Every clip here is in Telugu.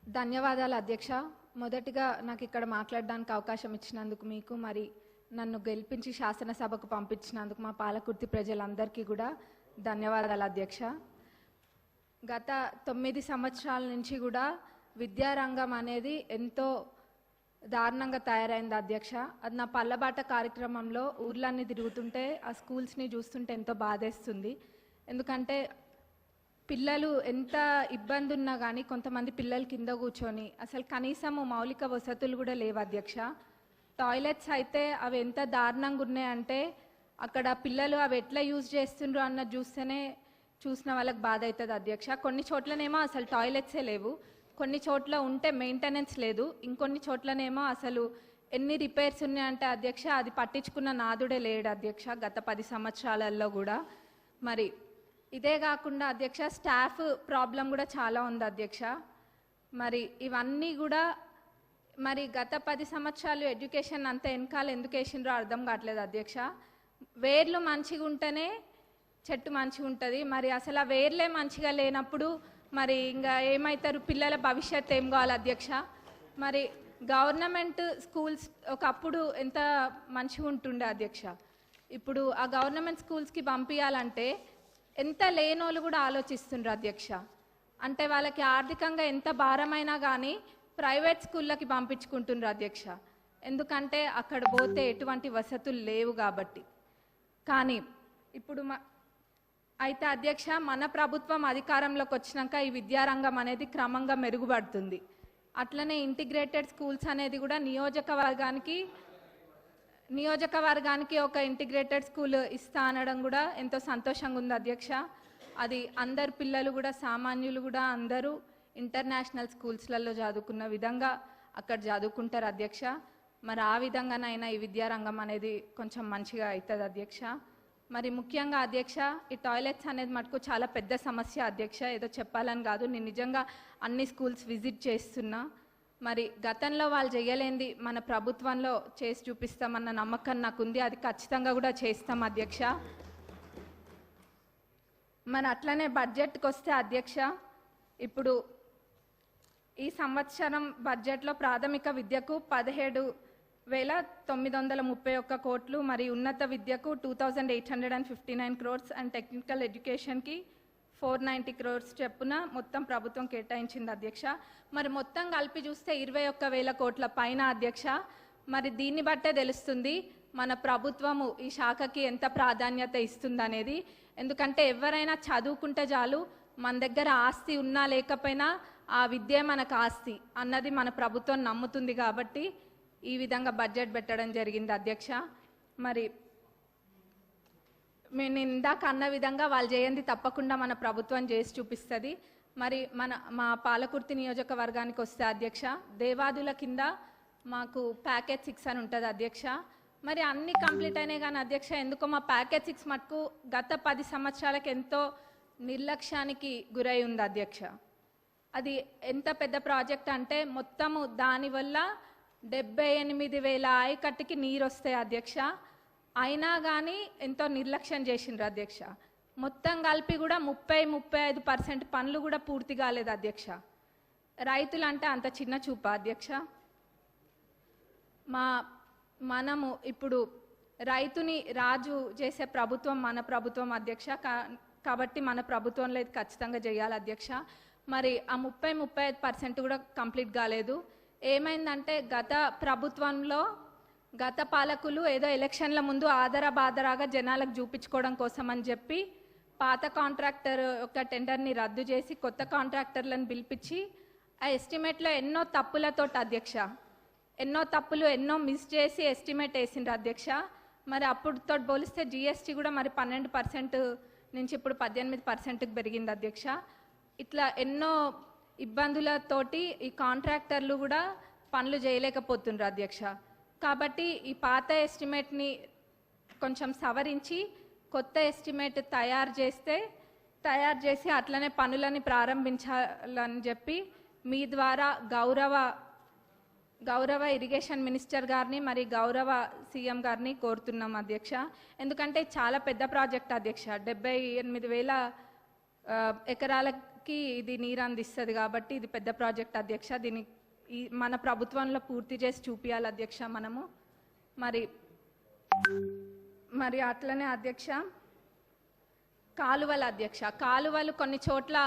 ధన్యవాదాలు అధ్యక్ష. మొదటిగా నాకు ఇక్కడ మాట్లాడడానికి అవకాశం ఇచ్చినందుకు మీకు, మరి నన్ను గెలిపించి శాసనసభకు పంపించినందుకు మా పాలకుర్తి ప్రజలందరికీ కూడా ధన్యవాదాలు అధ్యక్ష. గత 9 సంవత్సరాల నుంచి కూడా విద్యారంగం అనేది ఎంతో దారుణంగా తయారైంది అధ్యక్ష. అది నా పల్లబాట కార్యక్రమంలో ఊర్లన్నీ తిరుగుతుంటే ఆ స్కూల్స్ని చూస్తుంటే ఎంతో బాధేస్తుంది. ఎందుకంటే పిల్లలు ఎంత ఇబ్బంది ఉన్నా కానీ కొంతమంది పిల్లలు కింద కూర్చొని అసలు కనీసము మౌలిక వసతులు కూడా లేవు అధ్యక్ష. టాయిలెట్స్ అయితే అవి ఎంత దారుణంగా ఉన్నాయంటే అక్కడ పిల్లలు అవి ఎట్లా యూజ్ చేస్తుండ్రు అన్నది చూస్తేనే చూసిన వాళ్ళకి బాధ అవుతుంది అధ్యక్ష. కొన్ని చోట్లనేమో అసలు టాయిలెట్సే లేవు, కొన్ని చోట్ల ఉంటే మెయింటెనెన్స్ లేదు, ఇంకొన్ని చోట్లనేమో అసలు ఎన్ని రిపేర్స్ ఉన్నాయంటే అధ్యక్ష అది పట్టించుకున్న నాదుడే లేడు అధ్యక్ష గత 10 సంవత్సరాలలో కూడా. మరి ఇదే కాకుండా అధ్యక్ష స్టాఫ్ ప్రాబ్లం కూడా చాలా ఉంది అధ్యక్ష. మరి ఇవన్నీ కూడా మరి గత 10 సంవత్సరాలు ఎడ్యుకేషన్ అంతా వెనకాల ఎందుకు వేసిండ్రో అర్థం కావట్లేదు అధ్యక్ష. వేర్లు మంచిగా ఉంటేనే చెట్టు మంచిగా ఉంటుంది. మరి అసలు ఆ వేర్లే మంచిగా లేనప్పుడు మరి ఇంకా ఏమవుతారు, పిల్లల భవిష్యత్తు ఏం కావాలి అధ్యక్ష. మరి గవర్నమెంట్ స్కూల్స్ ఒకప్పుడు ఎంత మంచిగా ఉంటుండే అధ్యక్ష. ఇప్పుడు ఆ గవర్నమెంట్ స్కూల్స్కి పంపించాలంటే ఎంత లేనోళ్ళు కూడా ఆలోచిస్తుండ్రు అధ్యక్ష. అంటే వాళ్ళకి ఆర్థికంగా ఎంత భారమైనా కానీ ప్రైవేట్ స్కూళ్ళకి పంపించుకుంటుండ్రు అధ్యక్ష. ఎందుకంటే అక్కడ పోతే ఎటువంటి వసతులు లేవు కాబట్టి. కానీ ఇప్పుడు అయితే అధ్యక్ష మన ప్రభుత్వం అధికారంలోకి వచ్చినాక ఈ విద్యారంగం అనేది క్రమంగా మెరుగుపడుతుంది. అట్లనే ఇంటిగ్రేటెడ్ స్కూల్స్ అనేది కూడా నియోజకవర్గానికి ఒక ఇంటిగ్రేటెడ్ స్కూల్ ఇస్తా అనడం కూడా ఎంతో సంతోషంగా ఉంది అధ్యక్ష. అది అందరు పిల్లలు కూడా సామాన్యులు కూడా అందరూ ఇంటర్నేషనల్ స్కూల్స్లలో చదువుకున్న విధంగా అక్కడ చదువుకుంటారు అధ్యక్ష. మరి ఆ విధంగానైనా ఈ విద్యారంగం అనేది కొంచెం మంచిగా అవుతుంది అధ్యక్ష. మరి ముఖ్యంగా అధ్యక్ష ఈ టాయిలెట్స్ అనేది మటుకు చాలా పెద్ద సమస్య అధ్యక్ష. ఏదో చెప్పాలని కాదు, నేను నిజంగా అన్ని స్కూల్స్ విజిట్ చేస్తున్నా. మరి గతంలో వాళ్ళు చేయలేంది మన ప్రభుత్వంలో చేసి చూపిస్తామన్న నమ్మకం నాకుంది, అది ఖచ్చితంగా కూడా చేస్తాం అధ్యక్ష. మరి అట్లనే బడ్జెట్కి వస్తే అధ్యక్ష, ఇప్పుడు ఈ సంవత్సరం బడ్జెట్లో ప్రాథమిక విద్యకు 17,931 కోట్లు, మరి ఉన్నత విద్యకు 2,859 crores అండ్ టెక్నికల్ ఎడ్యుకేషన్కి 490 crores చెప్పున మొత్తం ప్రభుత్వం కేటాయించింది అధ్యక్ష. మరి మొత్తం కలిపి చూస్తే 21,000 కోట్ల పైన అధ్యక్ష. మరి దీన్ని బట్టే తెలుస్తుంది మన ప్రభుత్వము ఈ శాఖకి ఎంత ప్రాధాన్యత ఇస్తుందనేది. ఎందుకంటే ఎవరైనా చదువుకుంటే చాలు, మన దగ్గర ఆస్తి ఉన్నా లేకపోయినా ఆ విద్య మనకు ఆస్తి అన్నది మన ప్రభుత్వం నమ్ముతుంది కాబట్టి ఈ విధంగా బడ్జెట్ పెట్టడం జరిగింది అధ్యక్ష. మరి నేను ఇందాక అన్న విధంగా వాళ్ళు చేయండి తప్పకుండా మన ప్రభుత్వం చేసి చూపిస్తుంది. మరి మా పాలకుర్తి నియోజకవర్గానికి వస్తే అధ్యక్ష, దేవాదుల కింద మాకు ప్యాకేజ్ 6 అని ఉంటుంది అధ్యక్ష. మరి అన్నీ కంప్లీట్ అయినాయి కానీ అధ్యక్ష ఎందుకో మా ప్యాకేజ్ 6 మటుకు గత 10 సంవత్సరాలకు ఎంతో నిర్లక్ష్యానికి గురై ఉంది అధ్యక్ష. అది ఎంత పెద్ద ప్రాజెక్ట్ అంటే మొత్తము దానివల్ల 78,000 ఆయకట్టుకి నీరు వస్తాయి అధ్యక్ష. అయినా కానీ ఎంతో నిర్లక్ష్యం చేసిండ్రు అధ్యక్ష. మొత్తం కలిపి కూడా 30-35% పనులు కూడా పూర్తి కాలేదు అధ్యక్ష. రైతులు అంటే అంత చిన్న చూప అధ్యక్ష. మనము ఇప్పుడు రైతుని రాజు చేసే ప్రభుత్వం మన ప్రభుత్వం అధ్యక్ష. కాబట్టి మన ప్రభుత్వంలో ఇది ఖచ్చితంగా చేయాలి అధ్యక్ష. మరి ఆ 30-35% కూడా కంప్లీట్ కాలేదు. ఏమైందంటే గత ప్రభుత్వంలో గత పాలకులు ఏదో ఎలక్షన్ల ముందు ఆదరాబాదరాగా జనాలకు చూపించుకోవడం కోసం అని చెప్పి పాత కాంట్రాక్టర్ యొక్క టెండర్ని రద్దు చేసి కొత్త కాంట్రాక్టర్లను పిలిపించి ఆ ఎస్టిమేట్లో ఎన్నో తప్పులతో అధ్యక్ష, ఎన్నో మిస్ చేసి ఎస్టిమేట్ వేసిండ్రు అధ్యక్ష. మరి అప్పుడుతో పోలిస్తే జిఎస్టీ కూడా మరి 12% నుంచి ఇప్పుడు 18%కి పెరిగింది అధ్యక్ష. ఇట్లా ఎన్నో ఇబ్బందులతోటి ఈ కాంట్రాక్టర్లు కూడా పనులు చేయలేకపోతుండ్రు అధ్యక్ష. కాబట్టి ఈ పాత ఎస్టిమేట్ని కొంచెం సవరించి కొత్త ఎస్టిమేట్ తయారు చేసి అట్లనే పనులని ప్రారంభించాలని చెప్పి మీ ద్వారా గౌరవ ఇరిగేషన్ మినిస్టర్ గారిని మరి గౌరవ సీఎం గారిని కోరుతున్నాం అధ్యక్ష. ఎందుకంటే చాలా పెద్ద ప్రాజెక్ట్ అధ్యక్ష. 78,000 ఎకరాల కి ఇది నీరు అందిస్తుంది కాబట్టి ఇది పెద్ద ప్రాజెక్ట్ అధ్యక్ష. దీన్ని మన ప్రభుత్వంలో పూర్తి చేసి చూపియాలి అధ్యక్ష మనము. మరి అట్లనే అధ్యక్ష కాలువల అధ్యక్ష, కాలువలు కొన్ని చోట్ల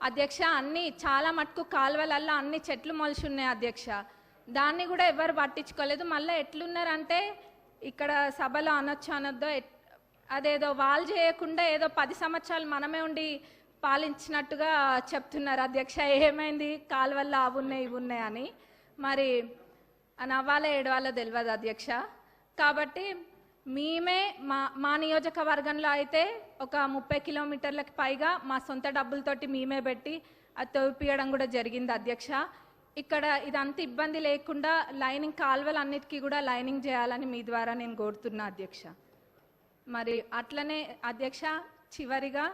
అధ్యక్ష అన్ని చాలా మటుకు కాలువలల్లో అన్ని చెట్లు మొలిచి ఉన్నాయి అధ్యక్ష. దాన్ని కూడా ఎవరు పట్టించుకోలేదు. మళ్ళీ ఎట్లున్నారంటే ఇక్కడ సభలో అనొద్దో అదేదో వాళ్ళు చేయకుండా ఏదో 10 సంవత్సరాలు మనమే ఉండి పాలించినట్టుగా చెప్తున్నారు అధ్యక్ష. ఏమైంది కాలువల్లో అవి ఉన్నాయి ఇవి ఉన్నాయి అని. మరి నవ్వాలో ఏడవాలో తెలియదు అధ్యక్ష. కాబట్టి మేమే మా నియోజకవర్గంలో అయితే ఒక 30 కిలోమీటర్లకి పైగా మా సొంత డబ్బులతోటి మేమే పెట్టి అది తవ్విపియడం కూడా జరిగింది అధ్యక్ష. ఇక్కడ ఇదంతా ఇబ్బంది లేకుండా లైనింగ్ కాలువలు అన్నిటికీ కూడా లైనింగ్ చేయాలని మీ ద్వారా నేను కోరుతున్నా అధ్యక్ష. మరి అట్లనే అధ్యక్ష చివరిగా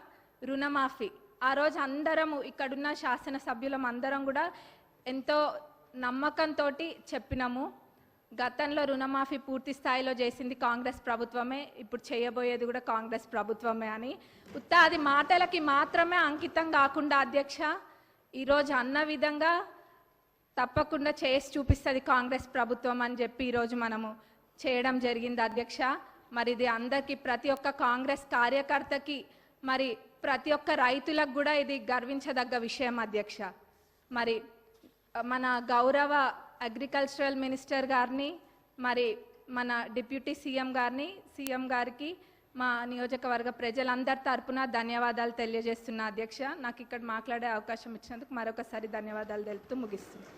రుణమాఫీ, ఆ రోజు అందరము ఇక్కడున్న శాసనసభ్యులం అందరం కూడా ఎంతో నమ్మకంతో చెప్పినాము. గతంలో రుణమాఫీ పూర్తి స్థాయిలో చేసింది కాంగ్రెస్ ప్రభుత్వమే, ఇప్పుడు చేయబోయేది కూడా కాంగ్రెస్ ప్రభుత్వమే అని. అది మాటలకి మాత్రమే అంకితం కాకుండా అధ్యక్ష ఈరోజు అన్న విధంగా తప్పకుండా చేసి చూపిస్తుంది కాంగ్రెస్ ప్రభుత్వం అని చెప్పి ఈరోజు మనము చేయడం జరిగింది అధ్యక్ష. మరి ఇది అందరికీ ప్రతి ఒక్క కాంగ్రెస్ కార్యకర్తకి మరి ప్రతి ఒక్క రైతులకు కూడా ఇది గర్వించదగ్గ విషయం అధ్యక్ష. మరి మన గౌరవ అగ్రికల్చరల్ మినిస్టర్ గారిని మరి మన డిప్యూటీ సీఎం గారికి మా నియోజకవర్గ ప్రజలందరి తరపున ధన్యవాదాలు తెలియజేస్తున్నా అధ్యక్ష. నాకు ఇక్కడ మాట్లాడే అవకాశం ఇచ్చినందుకు మరొకసారి ధన్యవాదాలు తెలుపుతూ ముగిస్తున్నాను.